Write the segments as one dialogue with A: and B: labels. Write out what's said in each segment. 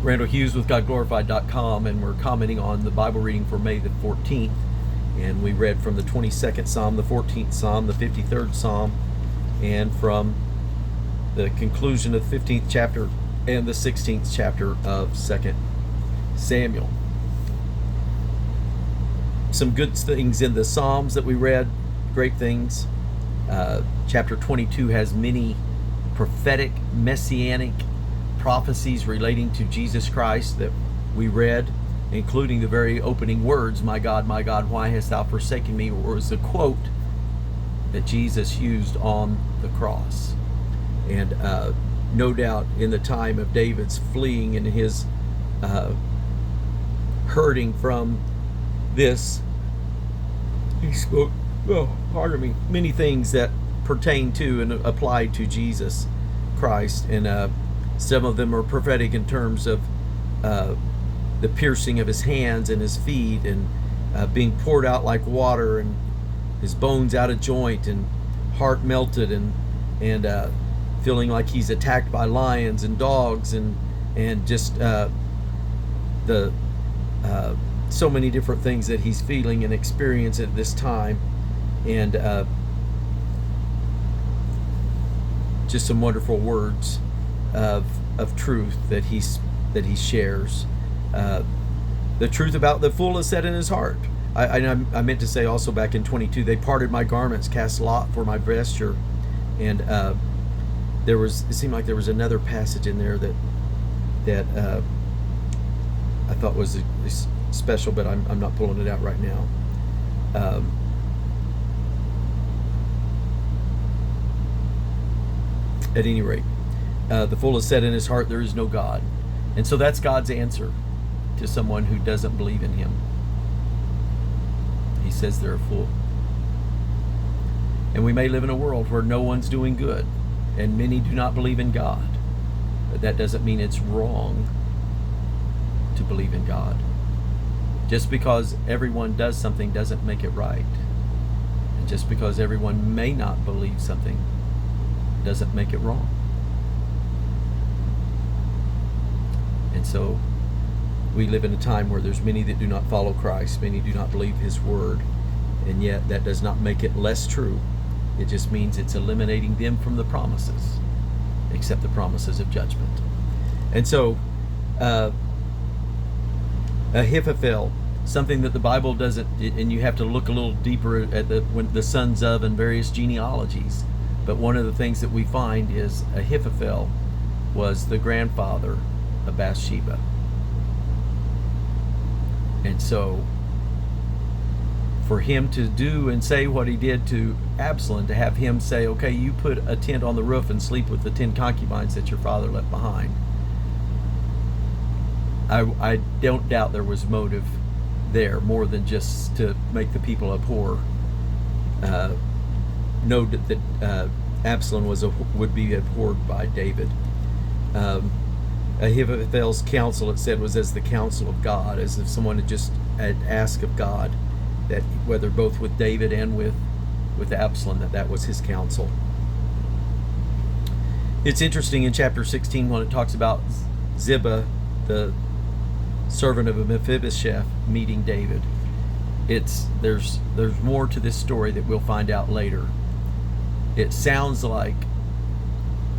A: Randall Hughes with GodGlorified.com, and we're commenting on the Bible reading for May the 14th. And we read from the 22nd Psalm, the 14th Psalm, the 53rd Psalm, and from the conclusion of the 15th chapter and the 16th chapter of 2 Samuel. Some good things in the Psalms that we read, great things. Chapter 22 has many prophetic, messianic prophecies relating to Jesus Christ that we read, including the very opening words, my God, why hast thou forsaken me?" Or was a quote that Jesus used on the cross. And no doubt in the time of David's fleeing and his hurting from this, he spoke, many things that pertain to and apply to Jesus Christ. And some of them are prophetic in terms of the piercing of his hands and his feet, and being poured out like water, and his bones out of joint, and heart melted, and feeling like he's attacked by lions and dogs, and just so many different things that he's feeling and experiencing at this time, and just some wonderful words of truth that he shares. The truth about the fool is set in his heart. I meant to say also back in 22, they parted my garments, cast lot for my vesture, and it seemed like there was another passage in there that I thought was special, but I'm not pulling it out right now. At any rate, the fool has said in his heart, there is no God. And so that's God's answer to someone who doesn't believe in him. He says they're a fool. And we may live in a world where no one's doing good, and many do not believe in God. But that doesn't mean it's wrong to believe in God. Just because everyone does something doesn't make it right. And just because everyone may not believe something doesn't make it wrong. And so we live in a time where there's many that do not follow Christ, many do not believe his word, and yet that does not make it less true. It just means it's eliminating them from the promises, except the promises of judgment. And so Ahithophel, something that the Bible doesn't, and you have to look a little deeper at the sons of and various genealogies, but one of the things that we find is Ahithophel was the grandfather of Bathsheba. And so for him to do and say what he did to Absalom, to have him say, okay, you put a tent on the roof and sleep with the 10 concubines that your father left behind, I don't doubt there was motive there, more than just to make the people abhor, know that Absalom would be abhorred by David. Ahithophel's counsel, it said, was as the counsel of God, as if someone had asked of God that whether both with David and with Absalom, that was his counsel. It's interesting in chapter 16 when it talks about Ziba, the servant of Mephibosheth, meeting David. There's more to this story that we'll find out later. It sounds like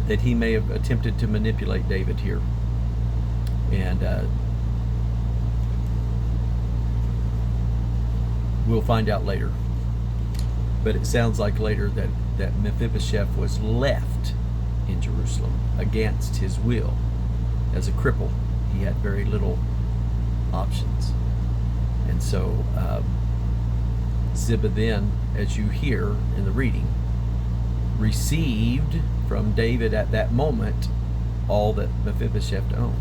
A: that he may have attempted to manipulate David here. And we'll find out later. But it sounds like later that Mephibosheth was left in Jerusalem against his will. As a cripple, he had very little options. And so Ziba then, as you hear in the reading, received from David at that moment all that Mephibosheth owned.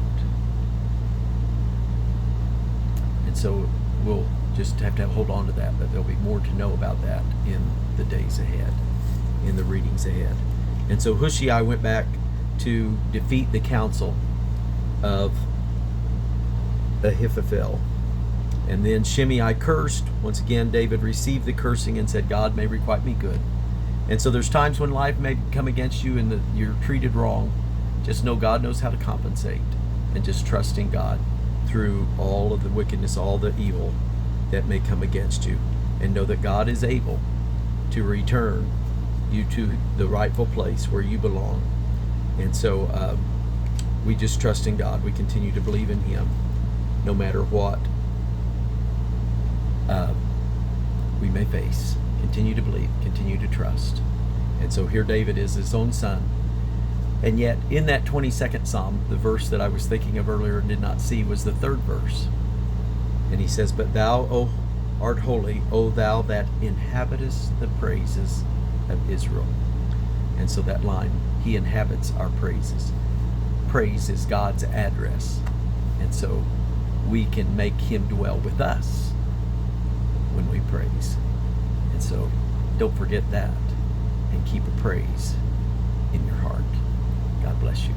A: And so we'll just have to hold on to that, but there'll be more to know about that in the days ahead, in the readings ahead. And so Hushai went back to defeat the counsel of Ahithophel. And then Shimei cursed. Once again, David received the cursing and said, God may requite me good. And so there's times when life may come against you and you're treated wrong. Just know God knows how to compensate. and just trusting God through all of the wickedness, all the evil that may come against you, and know that God is able to return you to the rightful place where you belong. And so we just trust in God. We continue to believe in Him no matter what we may face. Continue to believe, continue to trust. And so here David is his own son. And yet in that 22nd Psalm, the verse that I was thinking of earlier and did not see was the 3rd verse. And he says, "But thou, O art holy, O thou that inhabitest the praises of Israel." And so that line, He inhabits our praises. Praise is God's address. And so we can make Him dwell with us when we praise. And so don't forget that, and keep a praise in your heart. God bless you.